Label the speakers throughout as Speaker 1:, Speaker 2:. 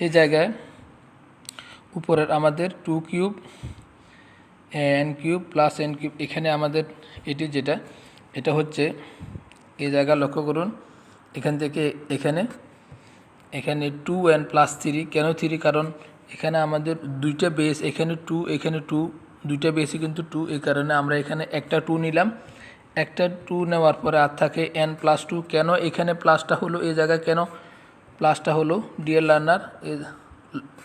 Speaker 1: এই জায়গায় উপরের আমাদের 2 cube n cube plus n cube, এখানে আমাদের এটি যেটা এটা হচ্ছে এই জায়গা লক্ষ্য করুন, এখান থেকে এখানে 2n প্লাস 3। কেন 3? কারণ এখানে আমাদের দুইটা বেস, এখানে 2 এখানে 2, দুইটা বেসই কিন্তু 2, এই কারণে আমরা এখানে একটা 2 নিলাম। একটা 2 নেওয়ার পরে আর থাকে n প্লাস 2। কেন এখানে প্লাসটা হলো এই জায়গায়, কেন প্লাসটা হলো ডিয়ার লার্নার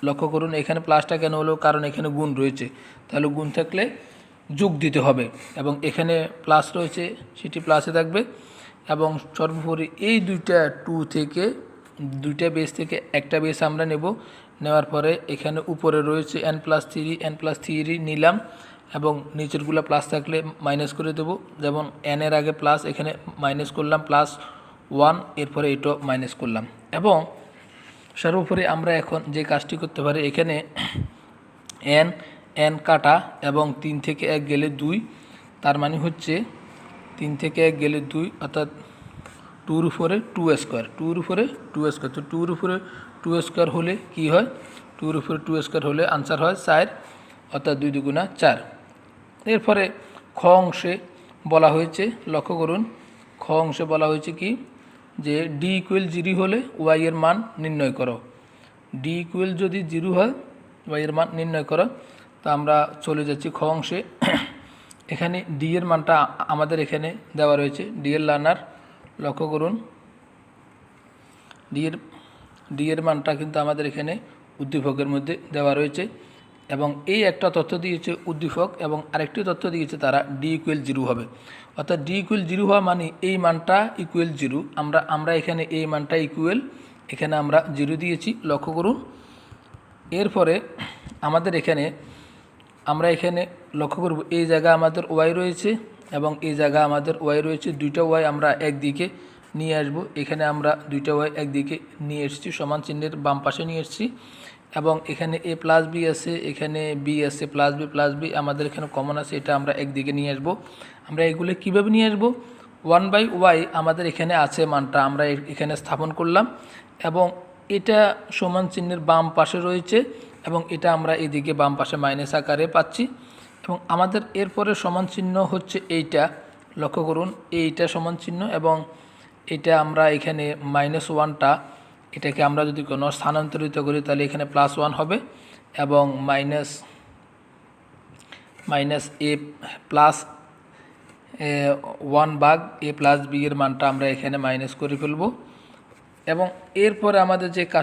Speaker 1: লক্ষ্য করুন এখানে প্লাসটা কেন হলো, কারণ এখানে গুণ রয়েছে, তাহলে গুণ থাকলে যোগ দিতে হবে, এবং এখানে প্লাস রয়েছে সেটি প্লাসে থাকবে। এবং সর্বোপরি এই দুইটা বেস থেকে একটা বেস আমরা নেওয়ার পরে এখানে উপরে রয়েছে n+3 নিলাম, এবং নিচেরগুলো প্লাস থাকলে মাইনাস করে দেবো। যেমন n এর আগে প্লাস, এখানে মাইনাস করলাম +1, এরপরে এটাও মাইনাস করলাম। এবং সর্বোপরি আমরা এখন যে কাজটি করতে পারি, এখানে n কাটা এবং 3 থেকে 1 গেলে 2, তার মানে হচ্ছে 3 থেকে 1 গেলে 2, অর্থাৎ 2 উপরে 2 স্কোয়ার, 2 উপরে 2 স্কোয়ার। তো 2 উপরে 2 স্কোয়ার হলে কি হয়, 2 উপরে 2 স্কোয়ার হলে আনসার হয় 4, অর্থাৎ 2 দুগুণা 4। এরপরে খ অংশে বলা হয়েছে, লক্ষ্য করুন খ অংশে বলা হয়েছে কি, যে d = 0 হলে y এর মান নির্ণয় করো। d যদি 0 হয় y এর মান নির্ণয় করো। তো আমরা চলে যাচ্ছি খ অংশে। এখানে d এর মানটা আমাদের এখানে দেওয়া রয়েছে, ডিয়ার লার্নার লক্ষ্য করুন d এর মানটা কিন্তু আমাদের এখানে উদ্দীপকের মধ্যে দেওয়া রয়েছে, এবং এই একটা তথ্য দিয়েছে উদ্দীপক, এবং আরেকটি তথ্য দিয়েছে তারা d = 0 হবে। অর্থাৎ d = 0 হওয়া মানে এই মানটা ইকুয়াল 0। আমরা এখানে এই মানটা ইকুয়াল, এখানে আমরা 0 দিয়েছি, লক্ষ্য করুন। এরপরে আমাদের আমরা এখানে লক্ষ্য করব এই জায়গা আমাদের y রয়েছে এবং এই জায়গা আমাদের y রয়েছে, দুইটা y আমরা একদিকে নিয়ে আসব। এখানে আমরা দুইটা y একদিকে নিয়ে এসেছি, সমান চিহ্নের বাম পাশে নিয়ে এসেছি, এবং এখানে a প্লাস b আছে, এখানে b আছে প্লাস b আমাদের এখানে কমন আছে, এটা আমরা একদিকে নিয়ে আসব। আমরা এগুলো কিভাবে নিয়ে আসব, 1/y আমাদের এখানে আছে মানটা, আমরা এখানে স্থাপন করলাম, এবং এটা সমান চিহ্নের বাম পাশে রয়েছে, এবং এটা আমরা এদিকে বাম পাশে মাইনাস আকারে পাচ্ছি। এবং আমাদের এরপরে সমান চিহ্ন হচ্ছে এইটা, লক্ষ্য করুন এইটা সমান চিহ্ন, এবং এটা আমরা এখানে -1টা এটাকে আমরা যদি কোনো স্থানান্তরিত করি তাহলে এখানে +1 হবে, এবং minus a plus 1/a plus b এর মানটা আমরা এখানে মাইনাস করে ফেলব। এবং এরপরে আমাদের যে কাজ